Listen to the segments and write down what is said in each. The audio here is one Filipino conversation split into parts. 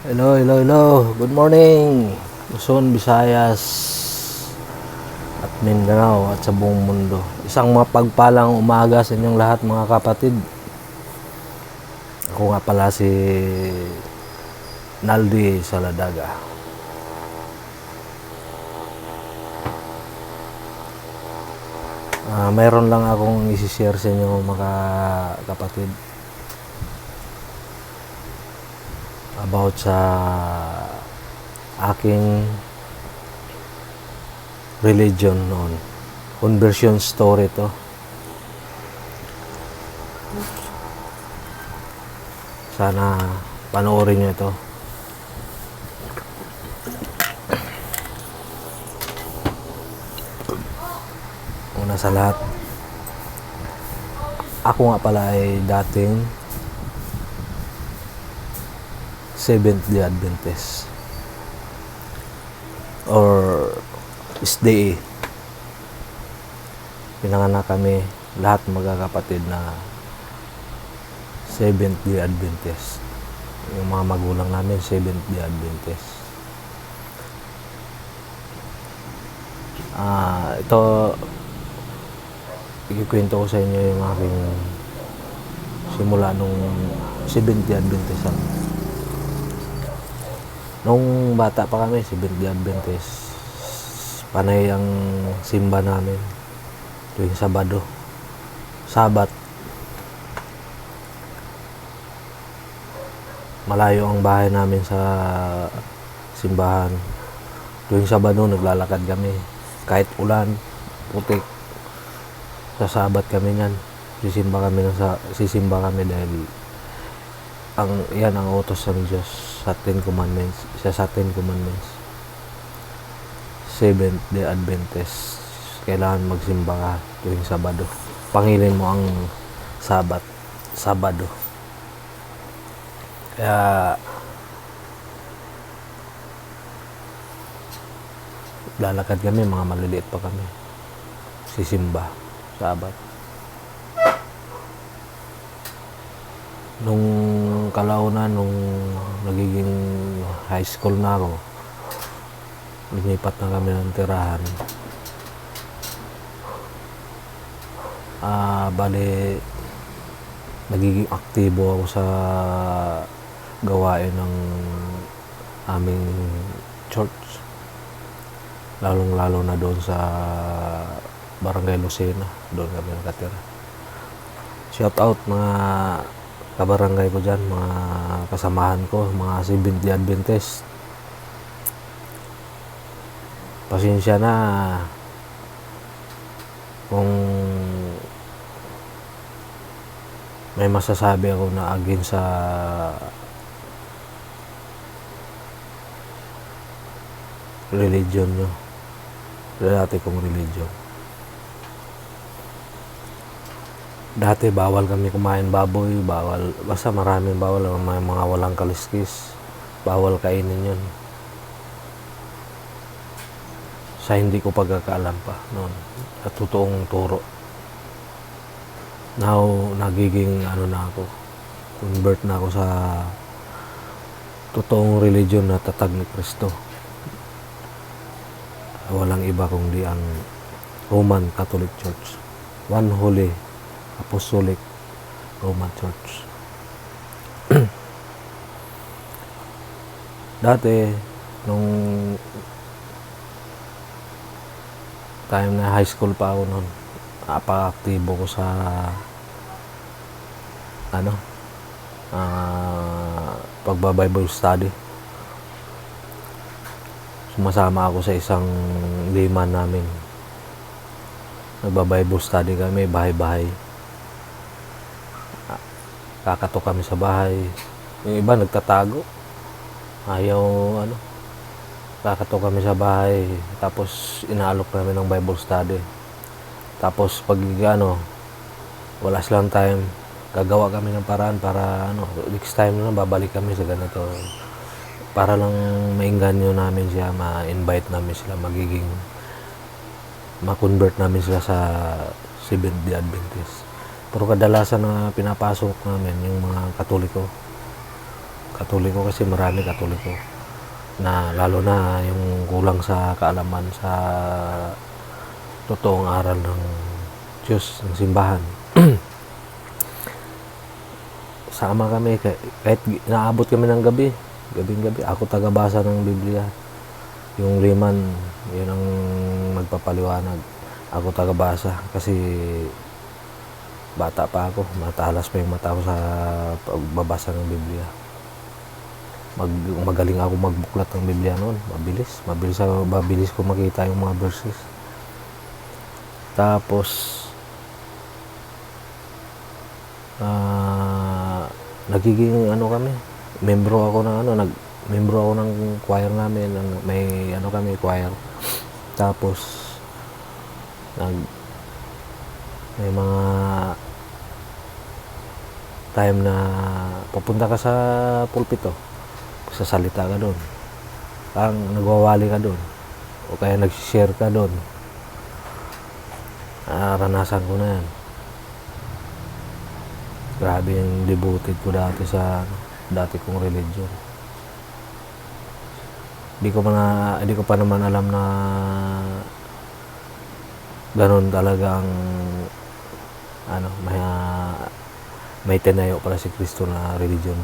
Hello, hello, hello. Good morning. Luzon, Visayas at Mindanao at sa buong mundo. Isang mapagpalang umaga sa inyong lahat mga kapatid. Ako nga pala si Naldi Saladaga. Mayroon lang akong isi-share sa inyo mga kapatid about sa aking religion noon. Conversion story to. Sana panoorin nyo ito. Una sa lahat, ako nga pala ay dating Seventh-day Adventist or SDA. Pinanganak kami lahat magkakapatid na Seventh-day Adventist. Yung mga magulang namin Seventh-day Adventist. Ito ikikwento ko sa inyo yung aking simula nung Seventh-day Adventist. Nung bata pa kami, Seventh-day Adventist, panay ang simba namin tuwing Sabado, Sabat. Malayo ang bahay namin sa simbahan. Tuwing Sabado, naglalakad kami. Kahit ulan, putik, sasabat kami niyan. Sisimba kami dahil yan ang utos ng Diyos sa Ten Commandments. Isa sa Ten Commandments, Seventh-day Adventist, kailangan magsimba ka tuwing Sabado. Pangilin mo ang Sabado. Kaya lalakad kami, mga maliliit pa kami, sisimba Sabat. Nung kalaunan, nung nagiging high school na ako, lumipat na kami ng tirahan. Bali, nagiging aktibo ako sa gawain ng aming church. Lalong-lalo na doon sa Barangay Lucena. Doon kami nakatira. Shout out mga kabarangay ko dyan, mga kasamahan ko, mga Seventh-day Adventist. Pasensya na kung may masasabi ako na against sa religion nyo, dati kong religion. Dati bawal kami kumain baboy, basta maraming bawal, may mga walang kaliskis, bawal kainin yun. Sa hindi ko pagkakaalam pa noon, at totoong turo. Now, nagiging na ako, convert na ako sa totoong religion na tatag ni Kristo. Walang iba kundi ang Roman Catholic Church, One Holy Apostolic Roman Church. Dati, nung time na high school pa ako noon, napaka-aktibo ko sa pagba-Bible study. Sumasama ako sa isang layman namin. Nagba-Bible study kami, bahay-bahay. Kakatok kami sa bahay. Yung iba nagtatago. Ayaw, kakatok kami sa bahay. Tapos inaalok namin ng Bible study. Tapos pag wala silang time, gagawa kami ng paraan para next time na babalik kami sa ganito. Para lang maingganyo namin siya, ma-invite namin sila, ma-convert namin sila sa Seventh-day Adventist. Pero kadalasan na pinapasok namin yung mga Katoliko. Katoliko kasi marami Katoliko na lalo na yung kulang sa kaalaman sa totoong aral ng Diyos, ng simbahan. Sama kami kahit naabot kami ng gabing-gabi. Ako tagabasa ng Biblia. Yung liman, yun ang nagpapaliwanag. Ako tagabasa kasi bata pa ako. Matalas pa yung mata ko sa pagbabasa ng Biblia. Magaling ako magbuklat ng Biblia noon. Mabilis ko makita yung mga verses. Tapos nagiging kami, membro ako ng choir namin, may kami choir. Tapos may mga time na pupunta ka sa pulpito, sasalita ka doon, parang nagwawali ka doon o kaya nag-share ka doon. Naranasan ko na yan. Grabe yung devoted ko dati sa dati kong religion. Hindi ko pa naman alam na ganun talaga ang may tinayo pala si Kristo na religion.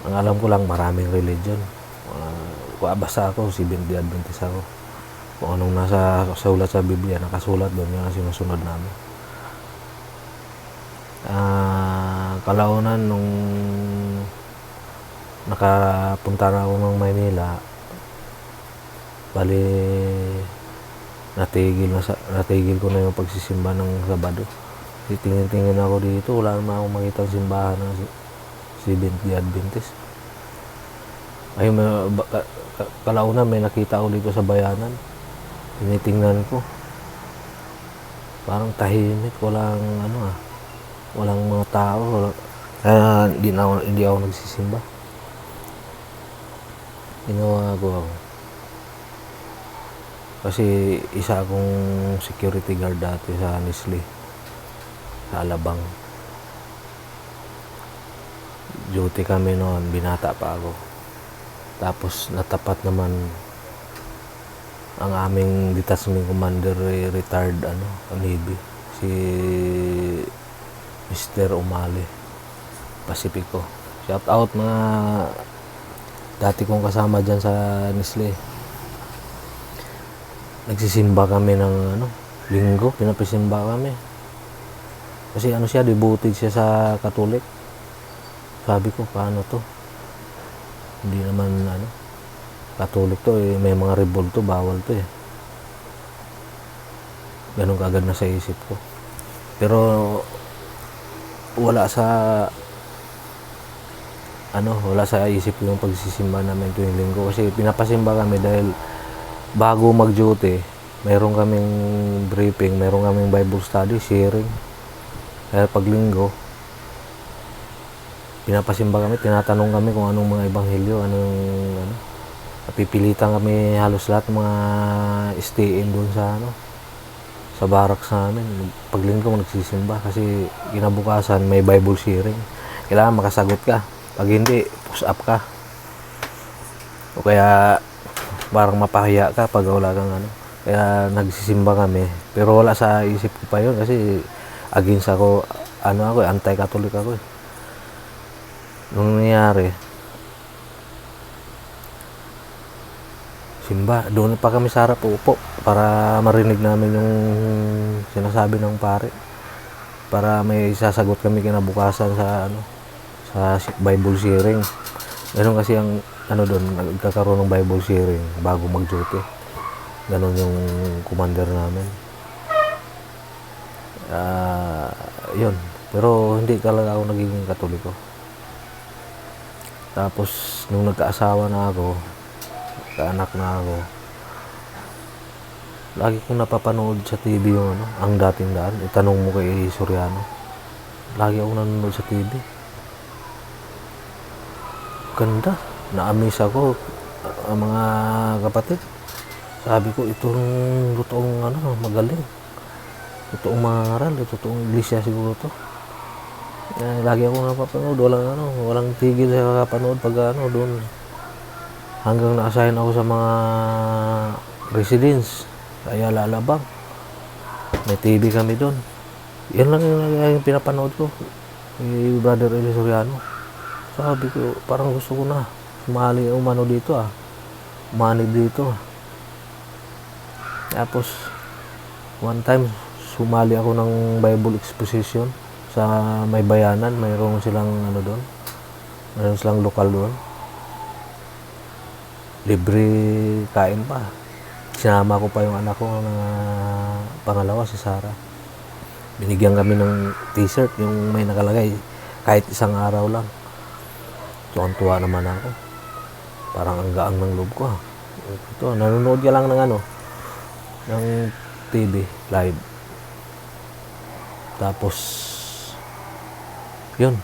Ang alam ko lang maraming religion. Basta ako, Seventh-day Adventist ako. Kung anong nasa sulat sa Biblia, nakasulat doon, yun ang sinusunod namin. Kalaunan nung nakapunta na ako ng Maynila, bali natigil ko na yung pagsisimba ng Sabado. Tingin ako dito, wala naman akong makita simbahan ng Seventh-day Adventist. Ay, kalaunan may nakita ako dito sa bayanan. Tinitingnan ko, parang tahimik, walang mga tao. Kaya hindi ako nagsisimba. Ginawa ko ako. Kasi isa akong security guard dati sa Nestle, sa Alabang. Duty kami noon, binata pa ako. Tapos natapat naman ang aming detachment commander, retired Navy, si Mr. Umali Pacifico. Shout out mga dati kong kasama dyan sa Nestle. Nagsisimba kami ng linggo, pinapasimba kami. Kasi siya, devoted siya sa Katolik. Sabi ko, paano to? Hindi naman Katolik to may mga rebulto, bawal to Ganun kaagad na sa isip ko. Pero wala sa isip ko yung pagsisimba namin tuwing linggo, kasi pinapasimba kami dahil bago mag-duty, mayroon kaming briefing, mayroon kaming Bible study, sharing. Kaya pag linggo, pinapasimba kami, tinatanong kami kung anong mga ebanghelyo, napipilitan kami halos lahat mga stay-in doon sa barracks namin. Pag linggo nagsisimba kasi kinabukasan may Bible sharing. Kailangan makasagot ka. Pag hindi, push up ka. O kaya parang mapahiya ka pag wala kang Kaya nagsisimba kami. Pero wala sa isip ko pa yun kasi against ako, anti-Catholic ako Nung nangyari, simba, doon pa kami sa harap upo para marinig namin yung sinasabi ng pare. Para may sasagot kami kinabukasan sa Bible sharing. Ganun kasi ang doon, nagkakaroon ng Bible sharing bago mag-duty. Ganun yung commander namin. Yun. Pero hindi talaga ako nagiging Katoliko. Tapos nung nagkaasawa na ako, kaanak na ako, lagi kong napapanood sa TV yung ang dating daan. Itanong mo kay Soriano. Lagi ako nanonood sa TV. Ganda. Na-amaze ako, mga kapatid. Sabi ko, itong totoong magaling. Totoong mangaral, totoong iglesia siguro to. Lagi ako napapanood, walang tigil sa kapanood pag doon. Hanggang na-assign ako sa mga residence sa Ayala, Alabang. May TV kami doon. Yan lang yung pinapanood ko. Yung Brother Eli Soriano. Sabi ko, parang gusto ko na sumali dito Umanib dito. Tapos, one time, sumali ako ng Bible exposition sa May Bayanan. Mayroon silang doon. Mayroon silang lokal doon. Libre kain pa. Sinama ko pa yung anak ko na pangalawa, si Sarah. Binigyan kami ng t-shirt, yung may nakalagay, kahit isang araw lang. Tuwan-tuwa naman ako. Parang ang gaang ng loob ko. Ito, nanonood ka lang ng TV, live. Tapos, yun.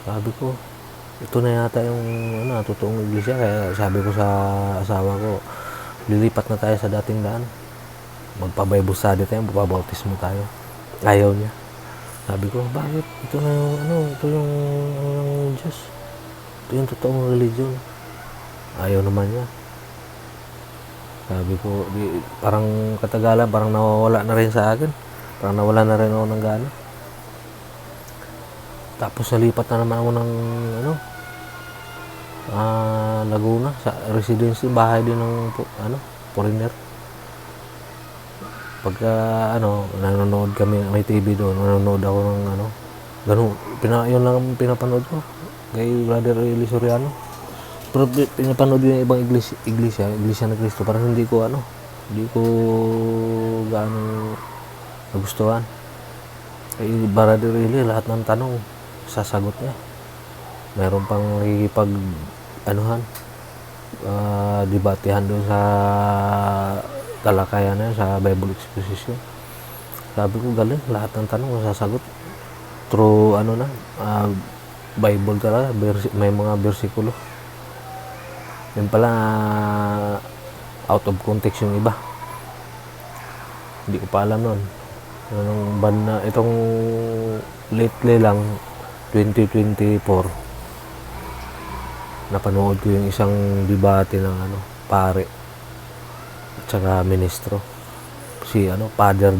Sabi ko, ito na yata yung totoong iglesia. Kaya sabi ko sa asawa ko, lilipat na tayo sa dating daan. Magpa-Bible study tayo, magpa-bautismo tayo. Ayaw niya. Sabi ko, bakit? Ito na yung ito yung Diyos. Ito yung totoong religion. Ayaw naman niya. Sabi ko, parang katagalan, parang nawawala na rin sa akin. Parang nawala na rin ako ng gana. Tapos nalipat na naman ako ng Laguna sa residency, bahay din ng foreigner. Pagka nanonood kami, may TV doon, nanonood ako ng ganun, yun lang ang pinapanood ko kay Brother Eli Soriano. Pero pinapanood yung ibang iglesia ng Cristo, parang hindi ko gaano nagustuhan. Kay Brother Eli, lahat ng tanong sasagot niya. Meron pang debatehan doon sa talakayan na sa Bible exposition. Sabi ko, galing, lahat ng tanong masasagot through Bible talaga, may mga bersikulo. Yun pala, out of context yung iba. Hindi ko pa alam nun. Itong lately lang, 2024, napanood ko yung isang debate ng pare at saka ministro, si Father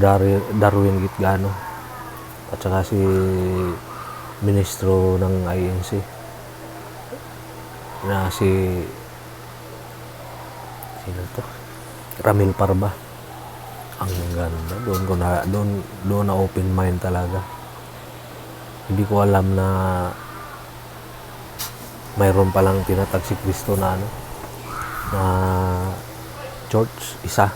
Darwin Gitgano at saka si ministro ng INC na si sino to, Ramil Parba. Ang ganda, doon na open mind talaga. Hindi ko alam na mayroon palang tinatag si Kristo na church, isang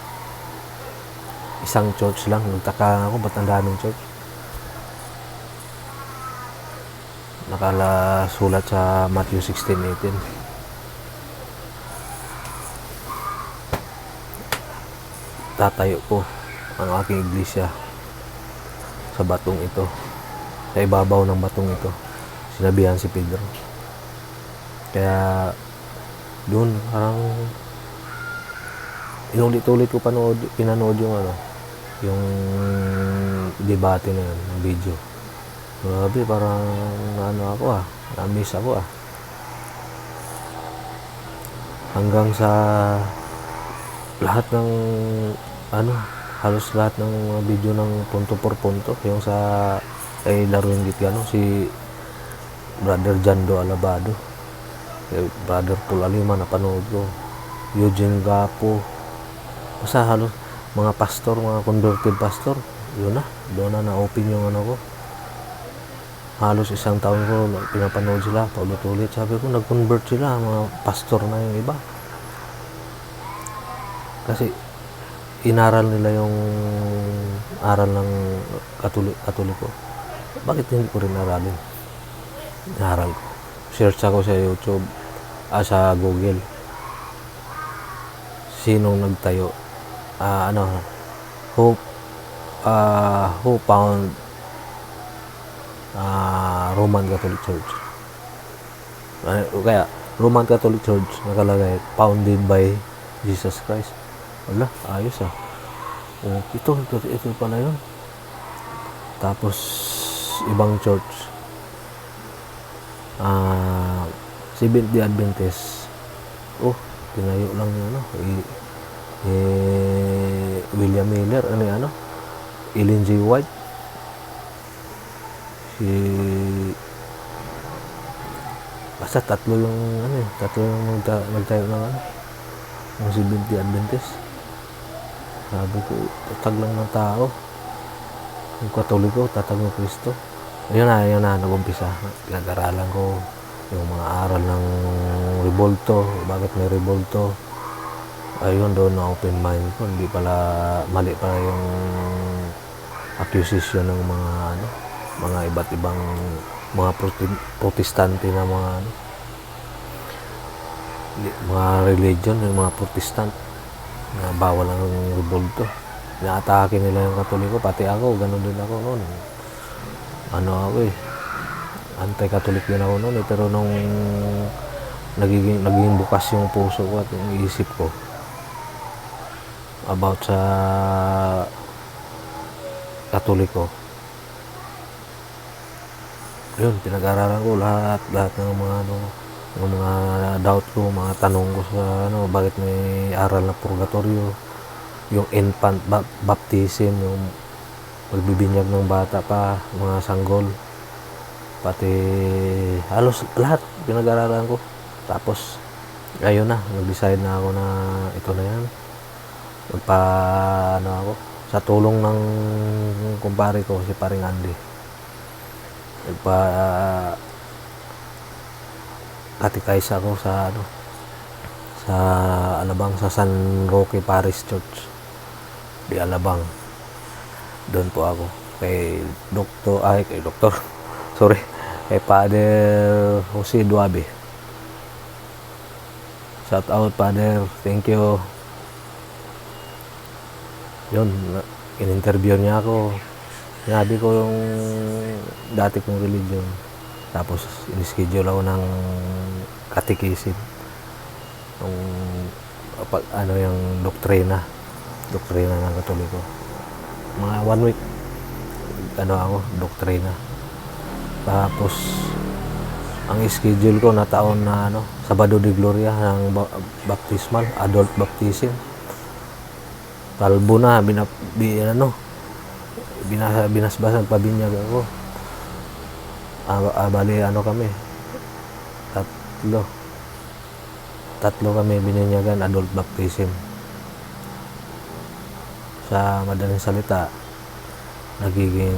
church lang. Nagtaka ako, ba't ang daming church? Sulat sa Matthew 16:18. Tatayo ko ang aking iglesia sa batong ito, sa ibabaw ng batong ito, sinabihan si Pedro. Kaya doon parang inulit-ulit ko pinanood yung debate na yun, yung video. Grabe, parang na-miss ako. Hanggang sa lahat ng halos lahat ng video ng punto por punto, yung sa kay Darwin Gitgano, si Brother Jando Alabado, Brother Paul Alima, napanood ko, Eugene Gapo, basta halos mga pastor, mga converted pastor, doon na open yung ko. Halos isang taon ko pinapanood sila, paulit-ulit. Sabi ko, nag-convert sila, mga pastor na yung iba. Kasi inaral nila yung aral ng Katoliko. Bakit hindi ko rin aralin? Inaral ko. Search ako sa YouTube, sa Google. Sinong nagtayo? Who found Roman Catholic Church? Kaya Roman Catholic Church nakalagay, founded by Jesus Christ. Wala, ayos ito pala yun. Tapos ibang church, ah, Seventh-day Adventist. Tinayo lang yung William Miller, Ellen G. White, si basta tatlo yung nagtayo ng ng Seventh-day Adventist. Sabi ko, tatag lang ng tao. Yung Katoliko, tatag ng Kristo. Ayun na, nag-umpisa. Pinag-aralan ko yung mga aral ng Rebolto, bakit may Rebolto. Ayun, doon na open mind ko. Hindi pala, mali pala yung accusation ng mga iba't ibang mga protestante na mga religion, yung mga protestant na bawal ang Rebolto. Inaatake nila yung Katoliko, pati ako, ganun din ako noon. Anti-Catholic din ako noon pero nung naging bukas yung puso ko at yung isip ko about sa Katoliko, yun, pinag-aralan ko lahat ng mga doubt ko, mga tanong ko sa bakit may aral na purgatorio, yung infant baptism, yung pagbibinyag ng bata pa, mga sanggol, pati halos lahat pinag-aralan ko. Tapos ayun na, nag-decide na ako na ito na yan. Ako sa tulong ng kumpare ko, si Paring Andy, katikais ako sa Alabang, sa San Roque Parish Church di Alabang. Doon po ako kay doktor sorry, kay Father Jose Duabe. Shout out, Father, thank you. Yun, in-interview niya ako. Sinabi ko yung dati kong religion. Tapos in-schedule ako ng catechism. Yung doktrina ng Katoliko. Mga 1 week doktrina. Tapos ang schedule ko na taon na Sabado de Gloria ng baptismal, adult baptism. Kalbo na, binasbasan, pabinyag ako. Bali, kami, tatlo kami bininyagan, adult baptism. Sa madaling salita, nagiging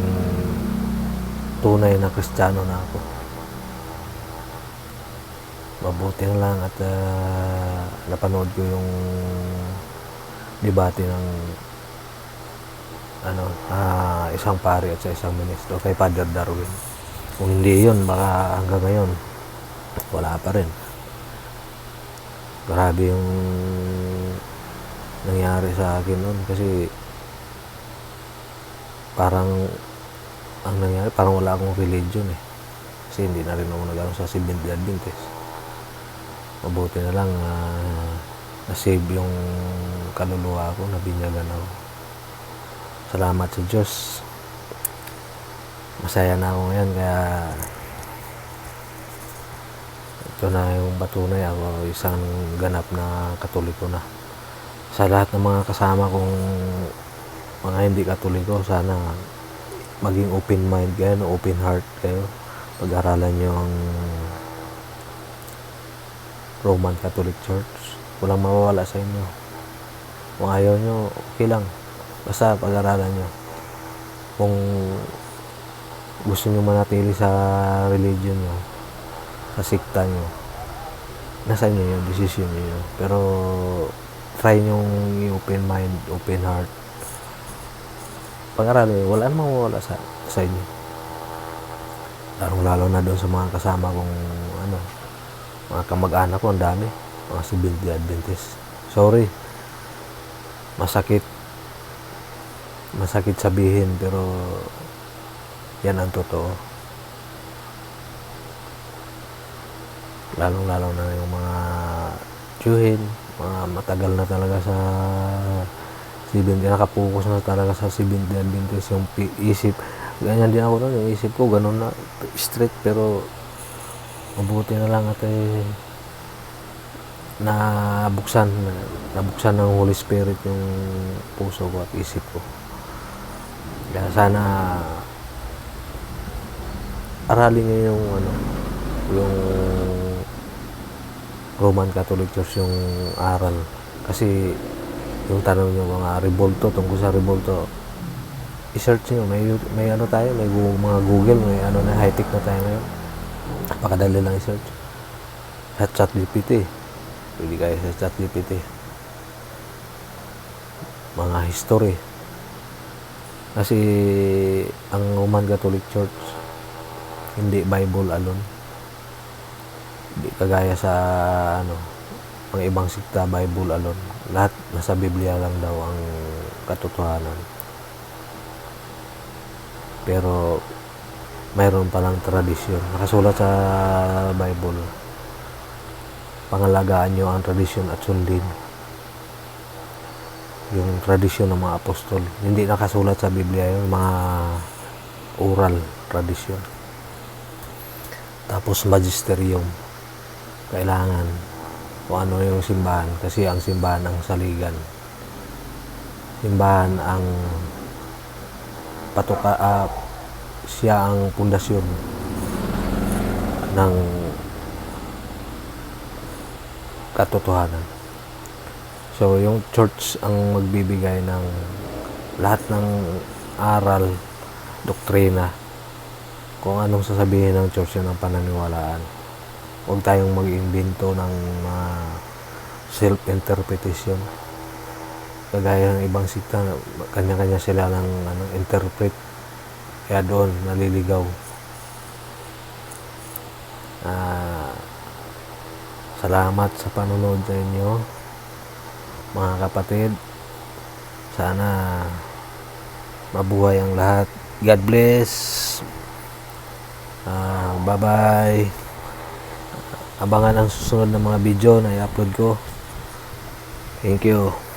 tunay na Kristiyano na ako. Mabuti lang at napanood ko yung debate ng isang pari at sa isang ministro kay Father Darwin. Kung hindi yun, baka hanggang ngayon wala pa rin. Grabe yung nangyari sa akin noon kasi parang ang nangyari, parang wala akong religion kasi hindi na rin ako nag-ano sa Seventh-day Adventist. Mabuti na lang na-save yung kaluluwa ko, nabinyagan ako. Salamat sa Diyos. Masaya na ako ngayon, kaya ito na yung patunay ako isang ganap na Katoliko na. Sa lahat ng mga kasama kong mga hindi Katoliko, sana maging open mind kayo, open heart kayo. Pag-aralan nyo ang Roman Catholic Church. Walang mawawala sa inyo. Kung ayaw nyo, okay lang. Basta pag-aralan nyo. Kung gusto nyo manatili sa religion nyo, sa sikta nyo, nasa inyo yun, decision nyo yun. Pero try nyo i-open mind, open heart. Pag-aralan nyo, wala namang mawawala sa inyo. Lalo na doon sa mga kasama kong mga kamag-anak ko, ang dami, mga Seventh-day Adventist. Sorry, masakit sabihin, pero yan ang totoo. Lalong-lalo na yung mga tiyuhin, mga matagal na talaga sa Seventh-day, nakapokus na talaga sa Seventh-day Adventist, yung isip. Ganyan din ako noon, yung isip ko ganun na straight, pero Mabuti na lang at nabuksan ng Holy Spirit yung puso ko at isip ko. Kaya sana aralin niyo yung Roman Catholic Church yung aral. Kasi yung tanong niyo mga rebulto, tungkol sa rebulto, i-search niyo, may ano tayo, may mga Google, may ano na, high-tech na tayo ngayon. Napakadali lang i-search. Sa ChatGPT. Pwede kayo sa ChatGPT. Mga history. Kasi ang Roman Catholic Church, hindi Bible alone. Hindi kagaya sa mga ibang sikta, Bible alone. Lahat nasa Biblia lang daw ang katotohanan. Pero mayroon palang tradisyon. Nakasulat sa Bible. Pangalagaan nyo ang tradisyon at sundin yung tradisyon ng mga apostol. Hindi nakasulat sa Biblia yung mga oral tradisyon. Tapos magisterium. Kailangan kung ano yung simbahan. Kasi ang simbahan ang saligan. Simbahan ang siya ang pundasyon ng katotohanan. So, yung church ang magbibigay ng lahat ng aral, doktrina, kung anong sasabihin ng church yun ang pananiwalaan. Huwag tayong mag-imbento ng self-interpretation. Kagaya ng ibang sikta, kanya-kanya sila ng interpret. Kaya doon, naliligaw. Salamat sa panonood sa inyo, mga kapatid. Sana mabuhay ang lahat. God bless. Bye-bye. Abangan ang susunod na mga video na i-upload ko. Thank you.